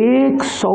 100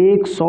100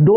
2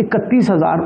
31,000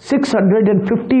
650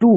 2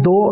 2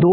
2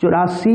84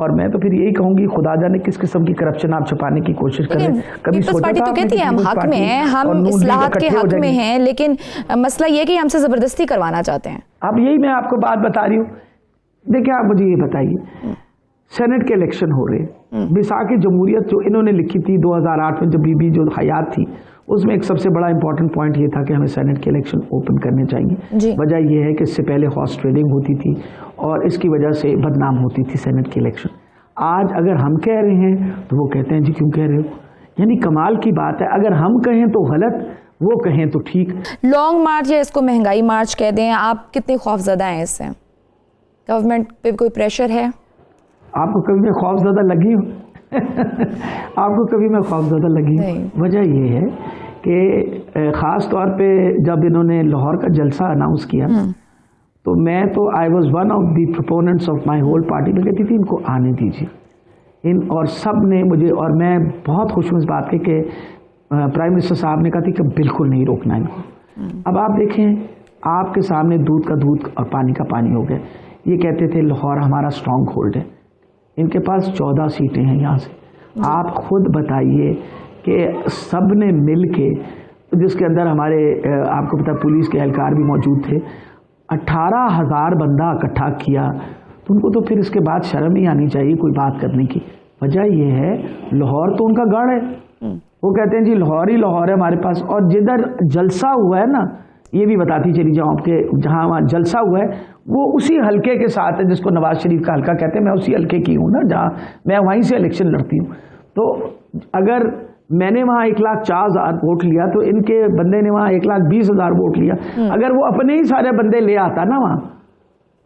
اور میں تو پھر یہی کہوں گی خدا جانے کس قسم کی کرپشن آپ چھپانے کی کوشش کریں. کبھی پیپلز پارٹی تو کہتی ہے ہم حق میں ہیں, ہم اصلاحات کے حق میں ہیں, لیکن مسئلہ یہ کہ ہم سے زبردستی کروانا چاہتے ہیں. اب یہی میں آپ کو بات بتا رہی ہوں. دیکھیں آپ مجھے یہ بتائیے, سینٹ کے الیکشن ہو رہے ہیں, بیساکھ جمہوریت جو انہوں نے لکھی تھی 2008 میں جب بی بی جو حیات تھی, اس میں ایک سب سے بڑا امپورٹنٹ پوائنٹ یہ تھا کہ ہمیں سینٹ کے الیکشن اوپن کرنے چاہیے. وجہ یہ ہے کہ اس سے پہلے ہارس ٹریڈنگ ہوتی تھی اور اس کی وجہ سے بدنام ہوتی تھی سینٹ کے الیکشن. آج اگر ہم کہہ رہے ہیں تو وہ کہتے ہیں جی کیوں کہہ رہے ہو. یعنی کمال کی بات ہے, اگر ہم کہیں تو غلط, وہ کہیں تو ٹھیک. لانگ مارچ یا اس کو مہنگائی مارچ کہہ دیں, آپ کتنے خوف زدہ ہیں اس سے؟ گورنمنٹ پہ کوئی پریشر ہے؟ آپ کو کبھی میں خوف زدہ لگی ہوں؟ آپ کو کبھی میں خوف زدہ لگی ہوں؟ وجہ یہ ہے کہ خاص طور پہ جب انہوں نے لاہور کا جلسہ اناؤنس کیا تو میں تو I was one of the proponents of my whole party. میں کہتی تھی ان کو آنے دیجیے اور سب نے مجھے, اور میں بہت خوش ہوں اس بات کہ پرائم منسٹر صاحب نے کہا تھی کہ بالکل نہیں روکنا ان کو. اب آپ دیکھیں, آپ کے سامنے دودھ کا دودھ اور پانی کا پانی ہو گیا. یہ کہتے تھے لاہور ہمارا اسٹرانگ ہولڈ ہے, ان کے پاس 14 سیٹیں ہیں یہاں سے. آپ خود بتائیے کہ سب نے مل کے, جس کے اندر ہمارے آپ کو پتا پولیس کے اہلکار بھی موجود تھے, 18,000 بندہ اکٹھا کیا, تو ان کو تو پھر اس کے بعد شرم ہی آنی چاہیے کوئی بات کرنے کی. وجہ یہ ہے لاہور تو ان کا گڑھ ہے, وہ کہتے ہیں جی لاہور ہی لاہور ہے ہمارے پاس. اور جدھر جلسہ ہوا ہے نا, یہ بھی بتاتی چلی جاؤں کہ جہاں وہاں جلسہ ہوا ہے وہ اسی حلقے کے ساتھ ہے جس کو نواز شریف کا حلقہ کہتے ہیں. میں اسی حلقے کی ہوں نا جہاں میں وہیں سے الیکشن لڑتی ہوں. تو اگر میں نے وہاں 1,04,000 ووٹ لیا تو ان کے بندے نے وہاں 1,20,000 ووٹ لیا. اگر وہ اپنے ہی سارے بندے لے آتا نا وہاں,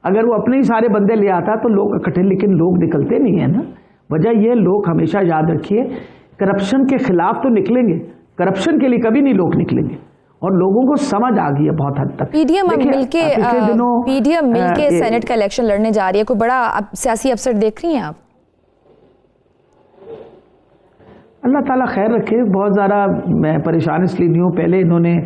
اگر وہ اپنے ہی سارے بندے لے آتا تو لوگ اکٹھے, لیکن لوگ نکلتے نہیں ہیں نا. وجہ یہ لوگ ہمیشہ یاد رکھیے کرپشن کے خلاف تو نکلیں گے, کرپشن کے لیے کبھی نہیں لوگ نکلیں گے. اور لوگوں کو سمجھ آ گئی ہے بہت حد تک. پی ڈی ایم مل کے سینٹ کا الیکشن لڑنے جا رہی ہے, کوئی بڑا سیاسی اپسیٹ دیکھ رہی ہیں آپ؟ اللہ تعالیٰ خیر رکھے. بہت زیادہ میں پریشان اس لیے نہیں ہوں. پہلے انہوں نے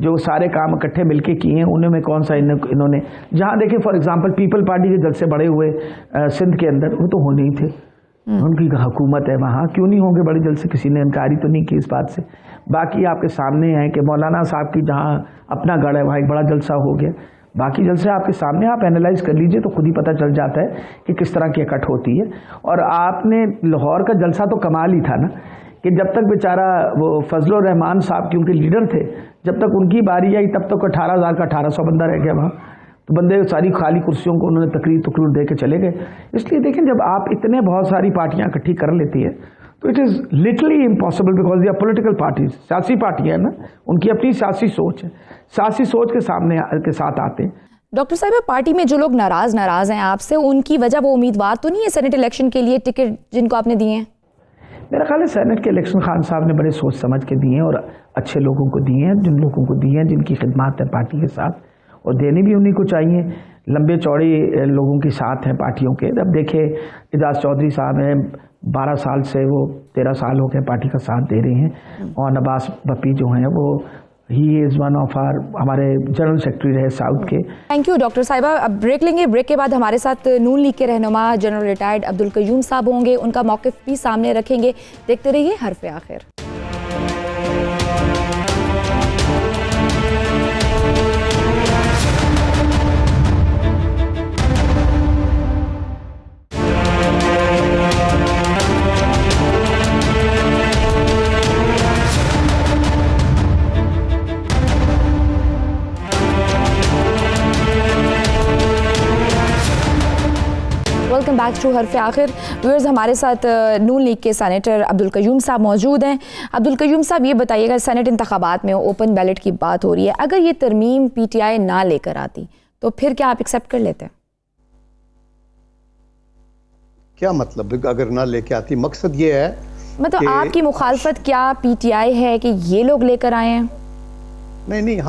جو سارے کام اکٹھے مل کے کیے ہیں انہیں میں کون سا انہوں نے, جہاں دیکھیں فار ایگزامپل پیپل پارٹی کے جلسے بڑے ہوئے سندھ کے اندر, وہ تو ہونے ہی تھے. ان کی حکومت ہے وہاں, کیوں نہیں ہوں گے بڑے جلسے, کسی نے انکاری تو نہیں کی اس بات سے. باقی آپ کے سامنے ہے کہ مولانا صاحب کی جہاں اپنا گڑھ ہے وہاں ایک بڑا جلسہ ہو گیا. باقی جلسے آپ کے سامنے, آپ اینالائز کر لیجئے تو خود ہی پتہ چل جاتا ہے کہ کس طرح کی اکٹھ ہوتی ہے. اور آپ نے لاہور کا جلسہ تو کمال ہی تھا نا, کہ جب تک بیچارہ وہ فضل الرحمان صاحب کیونکہ لیڈر تھے, جب تک ان کی باری آئی تب تک 18,000 کا 1,800 بندہ رہ گیا وہاں. تو بندے ساری خالی کرسیوں کو انہوں نے تقریر دے کے چلے گئے. اس لیے دیکھیں جب آپ اتنے بہت ساری پارٹیاں اکٹھی کر لیتی ہے تو it is literally impossible, because they are political parties, سیاسی پارٹیاں ہیں نا, ان کی اپنی سیاسی سوچ ہے, سیاسی سوچ کے سامنے کے ساتھ آتے ہیں. ڈاکٹر صاحب, پارٹی میں جو لوگ ناراض ہیں آپ سے, ان کی وجہ وہ امیدوار تو نہیں ہے سینٹ الیکشن کے لیے ٹکٹ جن کو آپ نے دیے ہیں؟ میرا خیال ہے سینٹ کے الیکشن خان صاحب نے بڑے سوچ سمجھ کے دیے ہیں اور اچھے لوگوں کو دیے ہیں, جن لوگوں کو دیے ہیں جن کی خدمات ہے پارٹی کے ساتھ, اور دینے بھی انہیں کو چاہیے. لمبے چوڑے لوگوں کے ساتھ ہیں پارٹیوں کے. اب دیکھیں اعجاز چودھری صاحب ہیں, 12 سال سے وہ 13 سال ہو گئے پارٹی کا ساتھ دے رہے ہیں. اور عباس بپی جو ہیں وہ ہی از ون آف آر, ہمارے جنرل سیکرٹری رہے ساؤتھ کے. تھینک یو ڈاکٹر صاحبہ. اب بریک لیں گے, بریک کے بعد ہمارے ساتھ نون لیگ کے رہنما جنرل ریٹائرڈ عبدالقیوم صاحب ہوں گے, ان کا موقف بھی سامنے رکھیں گے. دیکھتے رہیے حرف آخر. ویلکم بیک ٹو حرف آخر. ویورز, ہمارے ساتھ نون لیگ کے سینیٹر عبدالقیوم صاحب موجود ہیں. عبدالقیوم صاحب, یہ بتائیے گا سینٹ انتخابات میں اوپن بیلٹ کی بات ہو رہی ہے, اگر یہ ترمیم پی ٹی آئی نہ لے کر آتی تو پھر کیا آپ ایکسیپٹ کر لیتے؟ کیا مطلب اگر نہ لے کے آتی؟ مقصد یہ ہے مطلب آپ کی مخالفت کیا پی ٹی آئی ہے کہ یہ لوگ لے کر آئے ہیں؟ نہیں,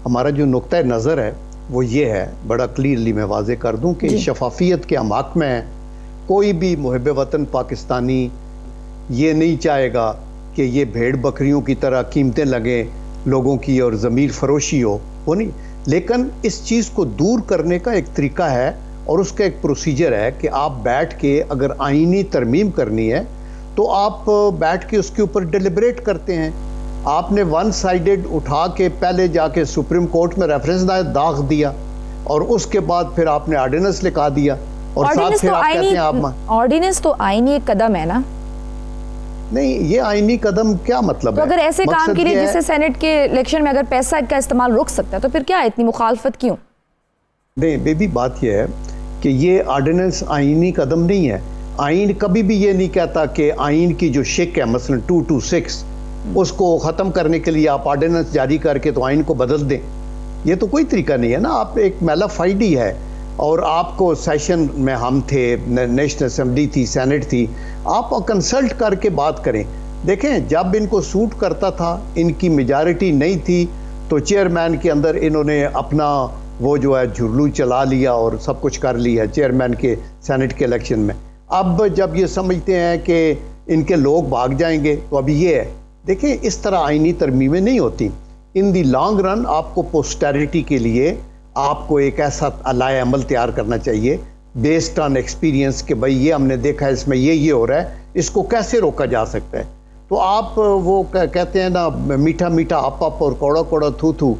ہمارا جو نقطہ نظر ہے وہ یہ ہے, بڑا کلیئرلی میں واضح کر دوں کہ شفافیت کے اماک میں کوئی بھی محب وطن پاکستانی یہ نہیں چاہے گا کہ یہ بھیڑ بکریوں کی طرح قیمتیں لگیں لوگوں کی اور ضمیر فروشی ہو, وہ نہیں. لیکن اس چیز کو دور کرنے کا ایک طریقہ ہے, اور اس کا ایک پروسیجر ہے کہ آپ بیٹھ کے اگر آئینی ترمیم کرنی ہے تو آپ بیٹھ کے اس کے اوپر ڈیلیبریٹ کرتے ہیں. آپ نے ون سائیڈڈ اٹھا کے پہلے جا کے سپریم کورٹ میں ریفرنس داغ دیا اور اس کے بعد پھر آپ نے آرڈیننس لکھا دیا اور ساتھ پھر آپ کہتے ہیں آپ آرڈیننس تو آئینی ایک قدم ہے نا. نہیں, یہ آئینی قدم کیا مطلب ہے؟ تو اگر ایسے کام کے لیے جسے سینٹ کے الیکشن میں اگر پیسہ کا استعمال رک سکتا ہے تو پھر کیا اتنی مخالفت کیوں؟ نہیں بیبی, بات یہ ہے کہ یہ آرڈیننس آئینی قدم نہیں ہے. آئین کبھی بھی یہ نہیں کہتا کہ آئین کی جو شک ہے مثلا 226 اس کو ختم کرنے کے لیے آپ آرڈیننس جاری کر کے تو آئین کو بدل دیں. یہ تو کوئی طریقہ نہیں ہے نا. آپ ایک میلافائڈ ہی ہے اور آپ کو سیشن میں ہم تھے, نیشنل اسمبلی تھی, سینٹ تھی, آپ کنسلٹ کر کے بات کریں. دیکھیں جب ان کو سوٹ کرتا تھا, ان کی میجارٹی نہیں تھی تو چیئرمین کے اندر انہوں نے اپنا وہ جو ہے جھرلو چلا لیا اور سب کچھ کر لیا چیئرمین کے سینٹ کے الیکشن میں. اب جب یہ سمجھتے ہیں کہ ان کے لوگ بھاگ جائیں گے تو ابھی یہ ہے. دیکھیں اس طرح آئینی ترمیمیں نہیں ہوتی. ان دی لانگ رن آپ کو پوسٹیریٹی کے لیے آپ کو ایک ایسا لائحہ عمل تیار کرنا چاہیے بیسڈ آن ایکسپیرینس کہ بھائی یہ ہم نے دیکھا ہے اس میں یہ ہو رہا ہے, اس کو کیسے روکا جا سکتا ہے. تو آپ وہ کہتے ہیں نا میٹھا میٹھا آپ اور کوڑا کوڑا تھو تھو,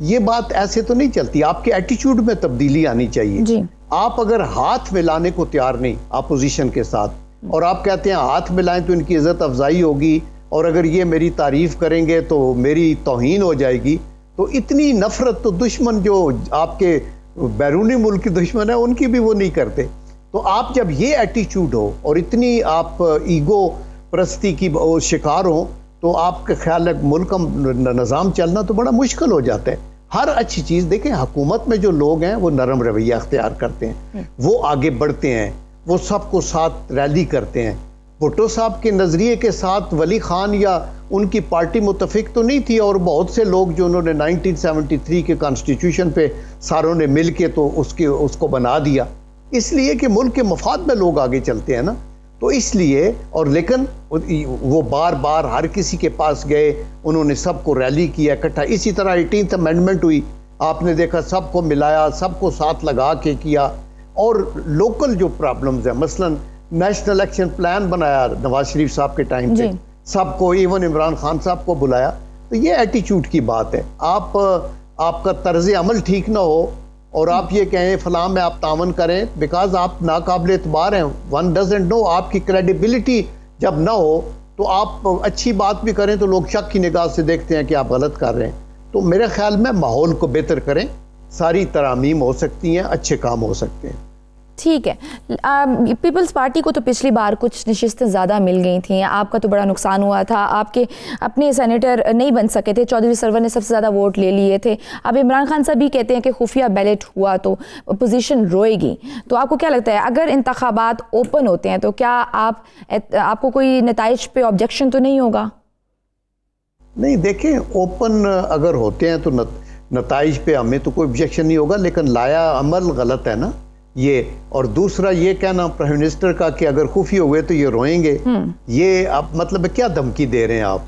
یہ بات ایسے تو نہیں چلتی. آپ کے ایٹیچیوڈ میں تبدیلی آنی چاہیے جی. آپ اگر ہاتھ ملانے کو تیار نہیں اپوزیشن کے ساتھ اور آپ کہتے ہیں ہاتھ ملائیں تو ان کی عزت افزائی ہوگی اور اگر یہ میری تعریف کریں گے تو میری توہین ہو جائے گی, تو اتنی نفرت تو دشمن جو آپ کے بیرونی ملک کی دشمن ہے ان کی بھی وہ نہیں کرتے. تو آپ جب یہ ایٹیچیوڈ ہو اور اتنی آپ ایگو پرستی کی شکار ہوں تو آپ کا خیال ہے ملک کا نظام چلنا تو بڑا مشکل ہو جاتا ہے. ہر اچھی چیز دیکھیں, حکومت میں جو لوگ ہیں وہ نرم رویہ اختیار کرتے ہیں, وہ آگے بڑھتے ہیں, وہ سب کو ساتھ ریلی کرتے ہیں. بھٹو صاحب کے نظریے کے ساتھ ولی خان یا ان کی پارٹی متفق تو نہیں تھی اور بہت سے لوگ جو انہوں نے 1973 کے کانسٹیٹیوشن پہ ساروں نے مل کے تو اس کو بنا دیا, اس لیے کہ ملک کے مفاد میں لوگ آگے چلتے ہیں نا. تو اس لیے اور لیکن وہ بار بار ہر کسی کے پاس گئے, انہوں نے سب کو ریلی کیا اکٹھا. اسی طرح 18th امینڈمنٹ ہوئی, آپ نے دیکھا سب کو ملایا, سب کو ساتھ لگا کے کیا. اور لوکل جو پرابلمز ہیں مثلا نیشنل الیکشن پلان بنایا نواز شریف صاحب کے ٹائم پہ, سب کو ایون عمران خان صاحب کو بلایا. تو یہ ایٹیچیوڈ کی بات ہے. آپ کا طرز عمل ٹھیک نہ ہو اور آپ یہ کہیں فلاں میں آپ تعاون کریں بیکاز آپ ناقابل اعتبار ہیں, ون ڈزنٹ نو, آپ کی کریڈیبلٹی جب نہ ہو تو آپ اچھی بات بھی کریں تو لوگ شک کی نگاہ سے دیکھتے ہیں کہ آپ غلط کر رہے ہیں. تو میرے خیال میں ماحول کو بہتر کریں, ساری ترامیم ہو سکتی ہیں, اچھے کام ہو سکتے ہیں. ٹھیک ہے. پیپلز پارٹی کو تو پچھلی بار کچھ نشستیں زیادہ مل گئی تھیں, آپ کا تو بڑا نقصان ہوا تھا, آپ کے اپنے سینیٹر نہیں بن سکے تھے, چودھری سرور نے سب سے زیادہ ووٹ لے لیے تھے. اب عمران خان صاحب بھی کہتے ہیں کہ خفیہ بیلٹ ہوا تو اپوزیشن روئے گی. تو آپ کو کیا لگتا ہے اگر انتخابات اوپن ہوتے ہیں تو کیا آپ کو کوئی نتائج پہ آبجیکشن تو نہیں ہوگا؟ نہیں دیکھیں, اوپن اگر ہوتے ہیں تو نتائج پہ ہمیں تو کوئی آبجیکشن نہیں ہوگا, لیکن لایا عمل غلط ہے نا یہ. اور دوسرا یہ کہنا پرائم منسٹر کا کہ اگر خفیہ ہوئے تو یہ روئیں گے, یہ اب مطلب کیا دھمکی دے رہے ہیں آپ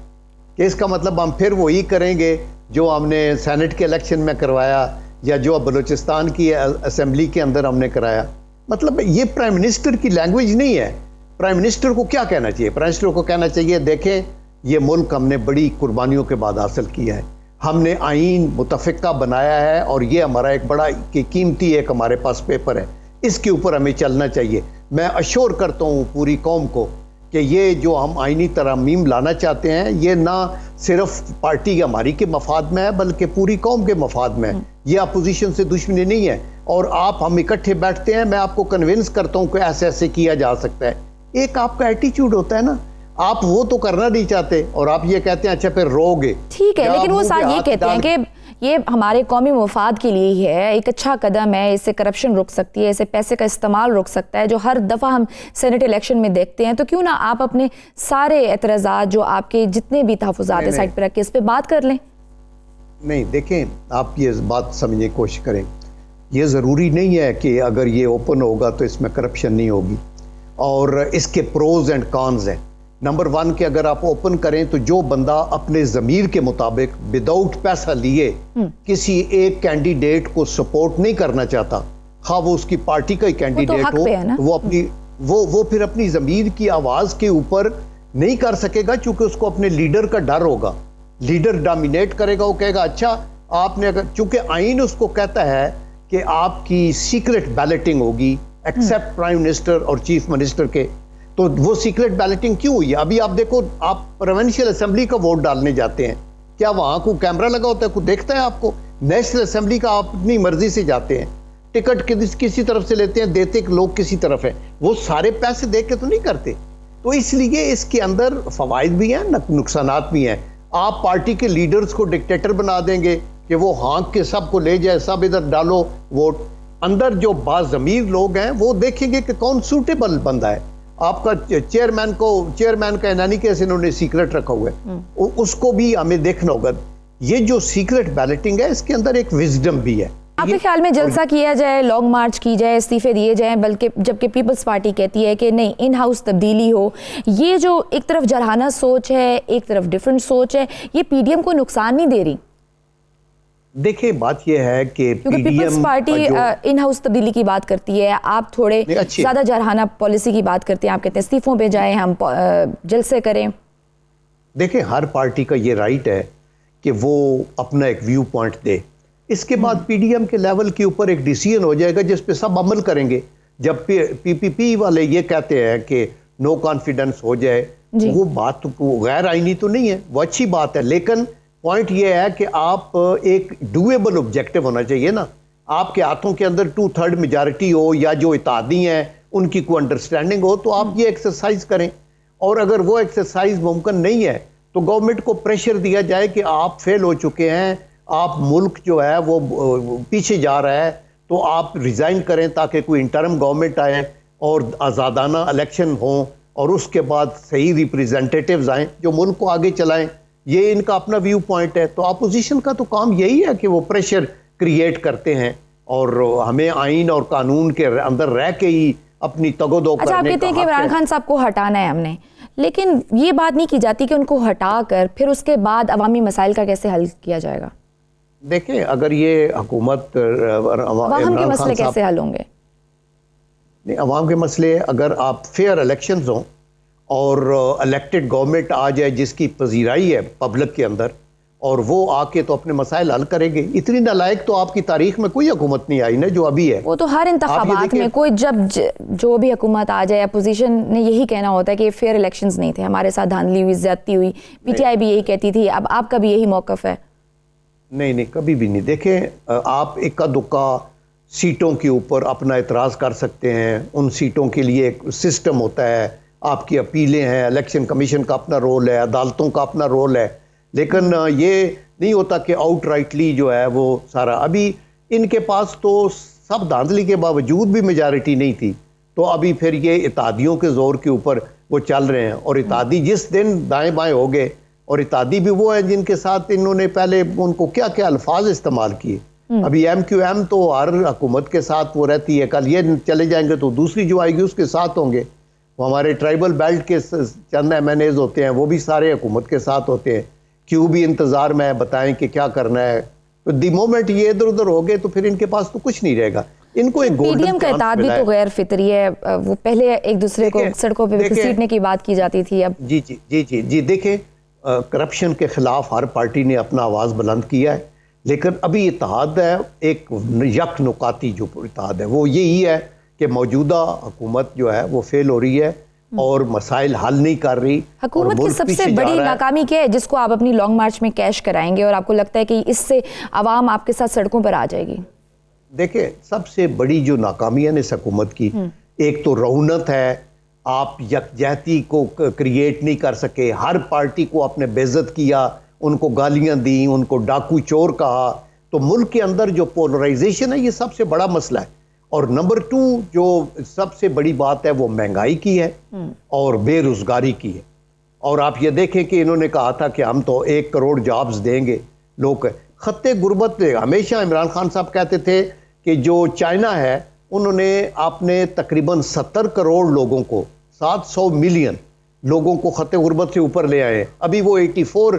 کہ اس کا مطلب ہم پھر وہی کریں گے جو ہم نے سینٹ کے الیکشن میں کروایا یا جو بلوچستان کی اسمبلی کے اندر ہم نے کرایا. مطلب یہ پرائم منسٹر کی لینگویج نہیں ہے. پرائم منسٹر کو کیا کہنا چاہیے؟ پرائم منسٹر کو کہنا چاہیے دیکھیں یہ ملک ہم نے بڑی قربانیوں کے بعد حاصل کیا ہے, ہم نے آئین متفقہ بنایا ہے اور یہ ہمارا ایک بڑا قیمتی ایک ہمارے پاس پیپر ہے, اس کے اوپر ہمیں چلنا چاہیے. میں اشور کرتا ہوں پوری قوم کو کہ یہ جو ہم آئینی ترامیم لانا چاہتے ہیں یہ نہ صرف پارٹی ہماری کے مفاد میں ہے بلکہ پوری قوم کے مفاد میں ہے. یہ اپوزیشن سے دشمنی نہیں ہے. اور ہم اکٹھے بیٹھتے ہیں, میں آپ کو کنونس کرتا ہوں کہ ایسے ایسے کیا جا سکتا ہے. ایک آپ کا ایٹیچیوڈ ہوتا ہے نا, آپ وہ تو کرنا نہیں چاہتے اور آپ یہ کہتے ہیں اچھا پھر رو گے. ٹھیک ہے, لیکن وہ ساتھ یہ کہتے ہیں کہ یہ ہمارے قومی مفاد کے لیے ہی ہے, ایک اچھا قدم ہے, اس سے کرپشن رک سکتی ہے, اس سے پیسے کا استعمال رک سکتا ہے جو ہر دفعہ ہم سینٹ الیکشن میں دیکھتے ہیں. تو کیوں نہ آپ اپنے سارے اعتراضات جو آپ کے جتنے بھی تحفظات ہیں سائٹ پہ رکھ کے اس پہ بات کر لیں. نہیں دیکھیں, آپ یہ بات سمجھنے کی کوشش کریں, یہ ضروری نہیں ہے کہ اگر یہ اوپن ہوگا تو اس میں کرپشن نہیں ہوگی, اور اس کے پروز اینڈ کانز ہیں. نمبر 1 کہ اگر آپ اوپن کریں تو جو بندہ اپنے ضمیر کے مطابق وداؤٹ پیسہ لیے کسی ایک کینڈیڈیٹ کو سپورٹ نہیں کرنا چاہتا, خواہ وہ اس کی پارٹی کا ہی کینڈیڈیٹ ہو، وہ پھر اپنی ضمیر کی آواز کے اوپر نہیں کر سکے گا، چونکہ اس کو اپنے لیڈر کا ڈر ہوگا. لیڈر ڈومینیٹ کرے گا، وہ کہے گا اچھا آپ نے اگر، چونکہ آئین اس کو کہتا ہے کہ آپ کی سیکرٹ بیلٹنگ ہوگی ایکسپٹ پرائم منسٹر اور چیف منسٹر کے، تو وہ سیکرٹ بیلٹنگ کیوں ہوئی ہے؟ ابھی آپ دیکھو، آپ پروونشل اسمبلی کا ووٹ ڈالنے جاتے ہیں، کیا وہاں کو کیمرہ لگا ہوتا ہے، کوئی دیکھتا ہے آپ کو؟ نیشنل اسمبلی کا آپ اپنی مرضی سے جاتے ہیں، ٹکٹ کسی طرف سے لیتے ہیں، دیتے لوگ کسی طرف ہیں، وہ سارے پیسے دیکھ کے تو نہیں کرتے. تو اس لیے اس کے اندر فوائد بھی ہیں، نقصانات بھی ہیں. آپ پارٹی کے لیڈرز کو ڈکٹیٹر بنا دیں گے کہ وہ ہانک کے سب کو لے جائے، سب ادھر ڈالو ووٹ. اندر جو باضمیر لوگ ہیں وہ دیکھیں گے کہ کون سوٹیبل بندہ ہے. آپ کا چیئرمین کا نانی کیسے انہوں نے سیکرٹ رکھا ہوا ہے، اس کو بھی ہمیں دیکھنا ہوگا. یہ جو سیکرٹ بیلٹنگ ہے اس کے اندر ایک وزڈم بھی ہے. آپ کے خیال میں جلسہ کیا جائے، لانگ مارچ کی جائے، استعفے دیے جائیں، بلکہ جبکہ پیپلز پارٹی کہتی ہے کہ نہیں، ان ہاؤس تبدیلی ہو، یہ جو ایک طرف جرحانہ سوچ ہے، ایک طرف ڈیفرنٹ سوچ ہے، یہ پی ڈی ایم کو نقصان نہیں دے رہی؟ دیکھیں بات یہ ہے کہ کیونکہ پیپلز پارٹی ان ہاؤس تبدیلی کی بات کرتی ہے، آپ تھوڑے زیادہ جرحانہ پالیسی کی بات کرتے ہیں، آپ کہتے ہیں استعفوں پہ جائیں، ہم جلسے کریں. دیکھیں ہر پارٹی کا یہ رائٹ ہے کہ وہ اپنا ایک ویو پوائنٹ دے. اس کے بعد پی ڈی ایم کے لیول کے اوپر ایک ڈیسیژن ہو جائے گا جس پہ سب عمل کریں گے. جب پی پی پی والے یہ کہتے ہیں کہ نو کانفیڈنس ہو جائے، وہ بات غیر آئینی تو نہیں ہے، وہ اچھی بات ہے، لیکن پوائنٹ یہ ہے کہ آپ ایک ڈویبل آبجیکٹیو ہونا چاہیے نا. آپ کے ہاتھوں کے اندر 2/3 میجارٹی ہو، یا جو اتحادی ہیں ان کی کوئی انڈرسٹینڈنگ ہو، تو آپ یہ ایکسرسائز کریں. اور اگر وہ ایکسرسائز ممکن نہیں ہے تو گورنمنٹ کو پریشر دیا جائے کہ آپ فیل ہو چکے ہیں، آپ ملک جو ہے وہ پیچھے جا رہا ہے، تو آپ ریزائن کریں تاکہ کوئی انٹرم گورنمنٹ آئے اور آزادانہ الیکشن ہوں، اور اس کے بعد صحیح ریپریزنٹیٹیوز آئیں جو ملک کو آگے چلائیں. یہ ان کا اپنا ویو پوائنٹ ہے. تو اپوزیشن کا تو کام یہی ہے کہ وہ پریشر کریٹ کرتے ہیں، اور ہمیں آئین اور قانون کے اندر رہ کے ہی اپنی تگودو کرنے کا. اچھا، آپ کہتے ہیں کہ عمران خان صاحب کو ہٹانا ہے ہم نے، لیکن یہ بات نہیں کی جاتی کہ ان کو ہٹا کر پھر اس کے بعد عوامی مسائل کا کیسے حل کیا جائے گا؟ دیکھیں اگر یہ حکومت عوام کے مسئلے کیسے حل ہوں گے؟ نہیں، عوام کے مسئلے اگر آپ فیئر الیکشنز ہوں اور الیکٹڈ گورنمنٹ آ جائے جس کی پذیرائی ہے پبلک کے اندر، اور وہ آ کے تو اپنے مسائل حل کریں گے. اتنی نالائق تو آپ کی تاریخ میں کوئی حکومت نہیں آئی نا جو ابھی ہے. وہ تو ہر انتخابات میں کوئی جو بھی حکومت آ جائے، اپوزیشن نے یہی کہنا ہوتا ہے کہ فیئر الیکشنز نہیں تھے، ہمارے ساتھ دھاندلی ہوئی، زیادتی ہوئی. پی ٹی آئی بھی یہی کہتی تھی. اب آپ کا بھی یہی موقف ہے؟ نہیں، کبھی بھی نہیں. دیکھیں آپ اکا دکا سیٹوں کے اوپر اپنا اعتراض کر سکتے ہیں، ان سیٹوں کے لیے ایک سسٹم ہوتا ہے، آپ کی اپیلیں ہیں، الیکشن کمیشن کا اپنا رول ہے، عدالتوں کا اپنا رول ہے، لیکن یہ نہیں ہوتا کہ آؤٹ رائٹلی جو ہے وہ سارا. ابھی ان کے پاس تو سب دھاندلی کے باوجود بھی میجارٹی نہیں تھی، تو ابھی پھر یہ اتحادیوں کے زور کے اوپر وہ چل رہے ہیں. اور اتحادی جس دن دائیں بائیں ہو گئے، اور اتحادی بھی وہ ہیں جن کے ساتھ انہوں نے پہلے ان کو کیا کیا الفاظ استعمال کیے. ابھی ایم کیو ایم تو ہر حکومت کے ساتھ وہ رہتی ہے، کل یہ چلے جائیں گے تو دوسری جو آئے گی اس کے ساتھ ہوں گے. وہ ہمارے ٹرائبل بیلٹ کے چند ایم این ایز ہوتے ہیں، وہ بھی سارے حکومت کے ساتھ ہوتے ہیں. کیوں بھی انتظار میں بتائیں کہ کیا کرنا ہے. تو دی مومنٹ یہ ادھر ادھر ہو گئے تو پھر ان کے پاس تو کچھ نہیں رہے گا. ان کو ایک پی ڈی ایم کا اتحاد بھی تو غیر فطری ہے. وہ پہلے ایک دوسرے کو سڑکوں پہ گھسیٹنے کی بات کی جاتی تھی. اب جی دیکھیں کرپشن کے خلاف ہر پارٹی نے اپنا آواز بلند کیا ہے، لیکن ابھی اتحاد ہے ایک یک نکاتی جو اتحاد ہے وہ یہی ہے کہ موجودہ حکومت جو ہے وہ فیل ہو رہی ہے اور مسائل حل نہیں کر رہی. حکومت کی سب سے بڑی ناکامی کیا ہے جس کو آپ اپنی لانگ مارچ میں کیش کرائیں گے اور آپ کو لگتا ہے کہ اس سے عوام آپ کے ساتھ سڑکوں پر آ جائے گی؟ دیکھیں سب سے بڑی جو ناکامی ہے اس حکومت کی، ایک تو رونت ہے، آپ یکجہتی کو کریٹ نہیں کر سکے، ہر پارٹی کو آپ نے بے عزت کیا، ان کو گالیاں دیں، ان کو ڈاکو چور کہا. تو ملک کے اندر جو پولرائزیشن ہے یہ سب سے بڑا مسئلہ ہے. اور نمبر 2 جو سب سے بڑی بات ہے وہ مہنگائی کی ہے اور بے روزگاری کی ہے. اور آپ یہ دیکھیں کہ انہوں نے کہا تھا کہ ہم تو 1 کروڑ جابز دیں گے. لوگ خطے غربت، ہمیشہ عمران خان صاحب کہتے تھے کہ جو چائنا ہے انہوں نے آپ نے تقریباً 70 کروڑ لوگوں کو، 700 ملین لوگوں کو خطے غربت سے اوپر لے آئے. ابھی وہ 84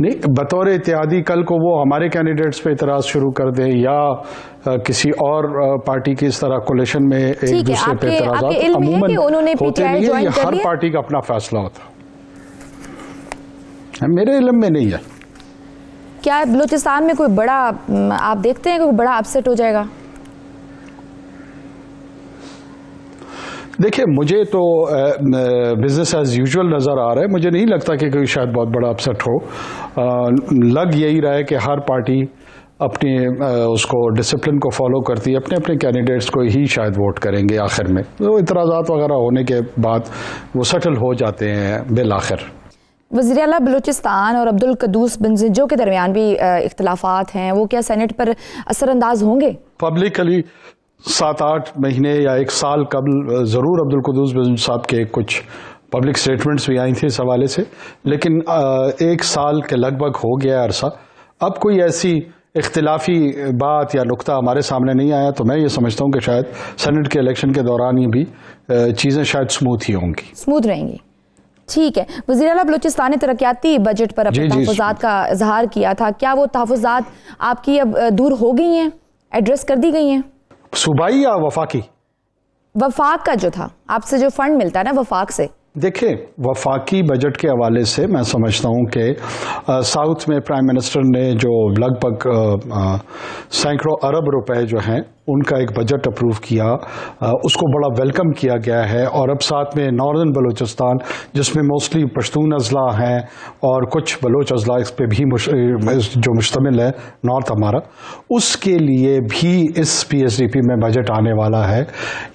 نہیں، بطور اتحادی کل کو وہ ہمارے کینڈیڈیٹس پہ اعتراض شروع کر دیں یا کسی اور پارٹی کی اس طرح کولیشن میں ایک دوسرے پہ اعتراضات عموماً ہوتے نہیں ہیں، یہ ہر پارٹی کا اپنا فیصلہ ہوتا ہے، میرے علم میں نہیں ہے۔ کیا بلوچستان میں کوئی بڑا آپ دیکھتے ہیں کہ کوئی بڑا اپسیٹ ہو جائے گا؟ دیکھیں، مجھے تو بزنس ایز یوزول نظر آ رہا ہے، مجھے نہیں لگتا کہ کوئی شاید بہت بڑا اپسیٹ ہو۔ لگ یہی رہا ہے کہ ہر پارٹی اپنی اس کو ڈسپلن کو فالو کرتی ہے، اپنے اپنے کینڈیڈیٹس کو ہی شاید ووٹ کریں گے آخر میں، تو اعتراضات وغیرہ ہونے کے بعد وہ سیٹل ہو جاتے ہیں بالآخر۔ وزیر اعلیٰ بلوچستان اور عبدالقدوس بنزنجو کے درمیان بھی اختلافات ہیں، وہ کیا سینٹ پر اثر انداز ہوں گے؟ پبلکلی 7-8 مہینے یا 1 سال قبل ضرور عبدالقدوس بنزنجو صاحب کے کچھ پبلک سٹیٹمنٹس بھی آئی تھیں اس حوالے سے، لیکن 1 سال کے لگ بھگ ہو گیا عرصہ، اب کوئی ایسی اختلافی بات یا نقطہ ہمارے سامنے نہیں آیا، تو میں یہ سمجھتا ہوں کہ شاید سینٹ کے الیکشن کے دوران یہ بھی چیزیں شاید سموتھ ہی ہوں گی، سموتھ رہیں گی۔ ٹھیک ہے، وزیر اعلیٰ بلوچستان نے ترقیاتی بجٹ پر اپنے تحفظات کا اظہار کیا تھا، کیا وہ تحفظات آپ کی اب دور ہو گئی ہیں، ایڈریس کر دی گئی ہیں؟ صوبائی یا وفاقی؟ وفاق کا جو تھا، آپ سے جو فنڈ ملتا ہے نا وفاق سے۔ دیکھیں، وفاقی بجٹ کے حوالے سے میں سمجھتا ہوں کہ ساؤتھ میں پرائم منسٹر نے جو لگ بھگ سینکڑوں ارب روپے جو ہیں ان کا ایک بجٹ اپروو کیا، اس کو بڑا ویلکم کیا گیا ہے، اور اب ساتھ میں ناردرن بلوچستان جس میں موسٹلی پشتون اضلاع ہیں اور کچھ بلوچ اضلاع اس پہ بھی جو مشتمل ہے نارتھ ہمارا، اس کے لیے بھی اس پی ایس ڈی پی میں بجٹ آنے والا ہے۔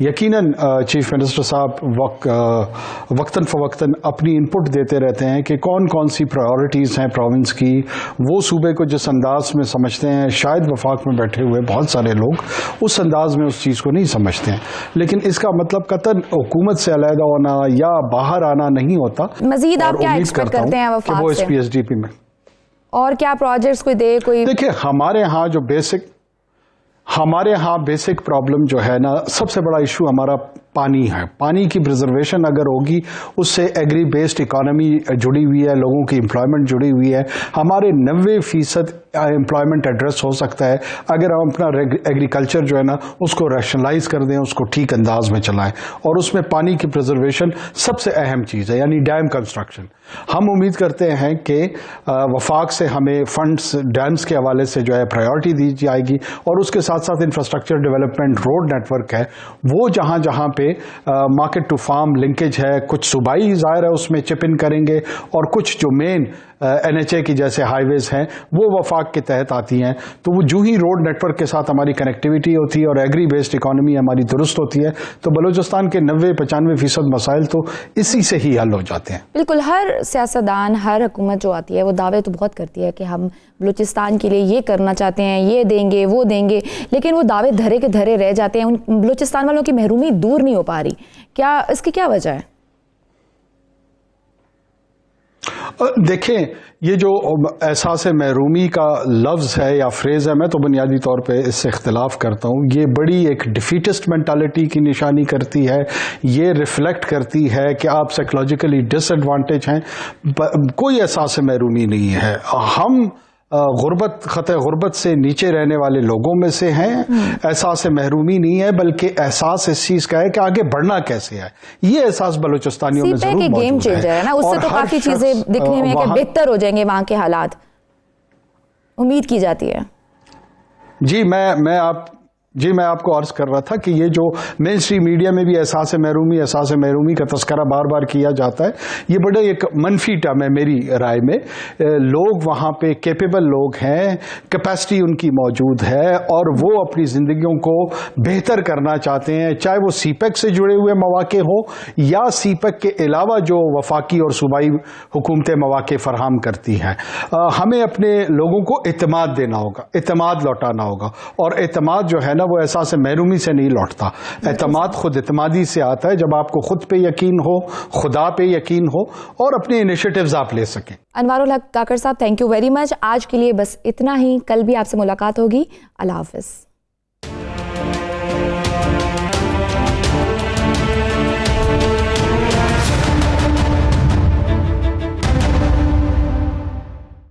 یقیناً چیف منسٹر صاحب وقتاً فوقتاً اپنی انپٹ دیتے رہتے ہیں کہ کون کون سی پرائیورٹیز ہیں پروونس کی، وہ صوبے کو جس انداز میں سمجھتے ہیں، شاید وفاق میں بیٹھے ہوئے بہت سارے لوگ اس انداز میں اس چیز کو نہیں سمجھتے ہیں، لیکن اس کا مطلب قطعاً حکومت سے علیحدہ ہونا یا باہر آنا نہیں ہوتا۔ مزید آپ کیا ایکسپیکٹ کرتے ہیں وفاق سے؟ وہ اس پی ایس ڈی پی میں اور کیا پروجیکٹس کوئی دے کوئی؟ دیکھیں، ہمارے ہاں بیسک پرابلم جو ہے نا، سب سے بڑا ایشو ہمارا پانی ہے۔ پانی کی پریزرویشن اگر ہوگی، اس سے ایگری بیسڈ اکانومی جڑی ہوئی ہے، لوگوں کی امپلائمنٹ جڑی ہوئی ہے، ہمارے 90% امپلائمنٹ ایڈریس ہو سکتا ہے اگر ہم اپنا ایگریکلچر جو ہے نا اس کو ریشنلائز کر دیں، اس کو ٹھیک انداز میں چلائیں، اور اس میں پانی کی پریزرویشن سب سے اہم چیز ہے، یعنی ڈیم کنسٹرکشن۔ ہم امید کرتے ہیں کہ وفاق سے ہمیں فنڈز ڈیمز کے حوالے سے جو ہے پرائیورٹی دی جائے گی، اور اس کے ساتھ ساتھ infrastructure development, road network ہے، وہ جہاں جہاں پہ مارکیٹ ٹو فارم لنکیج ہے، کچھ صوبائی ظاہر ہے اس میں چپ ان کریں گے، اور کچھ جو مین این ایچ اے کی جیسے ہائی ویز ہیں وہ وفاق کے تحت آتی ہیں، تو وہ جو ہی روڈ نیٹ ورک کے ساتھ ہماری کنیکٹیویٹی ہوتی ہے اور ایگری بیسڈ اکانومی ہماری درست ہوتی ہے، تو بلوچستان کے 90-95% مسائل تو اسی سے ہی حل ہو جاتے ہیں۔ بالکل، ہر سیاستدان، ہر حکومت جو آتی ہے وہ دعوے تو بہت کرتی ہے کہ ہم بلوچستان کے لیے یہ کرنا چاہتے ہیں، یہ دیں گے، وہ دیں گے، لیکن وہ دعوے دھرے کے دھرے رہ جاتے ہیں، ان بلوچستان والوں کی محرومی دور نہیں ہو پا رہی۔ کیا اس کی کیا وجہ ہے؟ دیکھیں، یہ جو احساس محرومی کا لفظ ہے یا فریز ہے، میں تو بنیادی طور پہ اس سے اختلاف کرتا ہوں۔ یہ بڑی ایک ڈیفیٹسٹ مینٹالٹی کی نشانی کرتی ہے، یہ ریفلیکٹ کرتی ہے کہ آپ سائیکولوجیکلی ڈس ایڈوانٹیج ہیں۔ کوئی احساس محرومی نہیں ہے، ہم خطۂ غربت سے نیچے رہنے والے لوگوں میں سے ہیں۔ احساس محرومی نہیں ہے، بلکہ احساس اس چیز کا ہے کہ آگے بڑھنا کیسے ہے، یہ احساس بلوچستانیوں میں ضرور موجود ہے۔ گیم چینجر ہے نا، اس سے تو کافی چیزیں دکھنے میں کہ بہتر ہو جائیں گے وہاں کے حالات، امید کی جاتی ہے۔ جی میں آپ کو عرض کر رہا تھا کہ یہ جو مین اسٹریم میڈیا میں بھی احساس محرومی کا تذکرہ بار بار کیا جاتا ہے، یہ بڑے ایک منفی ٹرم ہے میری رائے میں۔ لوگ وہاں پہ کیپیبل لوگ ہیں، کیپیسٹی ان کی موجود ہے، اور وہ اپنی زندگیوں کو بہتر کرنا چاہتے ہیں، چاہے وہ سی پیک سے جڑے ہوئے مواقع ہو یا سی پیک کے علاوہ جو وفاقی اور صوبائی حکومتیں مواقع فراہم کرتی ہیں۔ ہمیں اپنے لوگوں کو اعتماد دینا ہوگا، اعتماد لوٹانا ہوگا، اور اعتماد جو ہے نا وہ احساس محرومی سے نہیں لوٹتا۔ اعتماد خود اعتمادی سے آتا ہے، جب آپ کو خود پہ یقین ہو، خدا پہ یقین ہو، اور اپنے انیشیٹیوز آپ لے سکیں۔ انوار الحق کاکڑ صاحب، تھینک یو ویری مچ۔ آج کے لیے بس اتنا ہی، کل بھی آپ سے ملاقات ہوگی۔ اللہ حافظ۔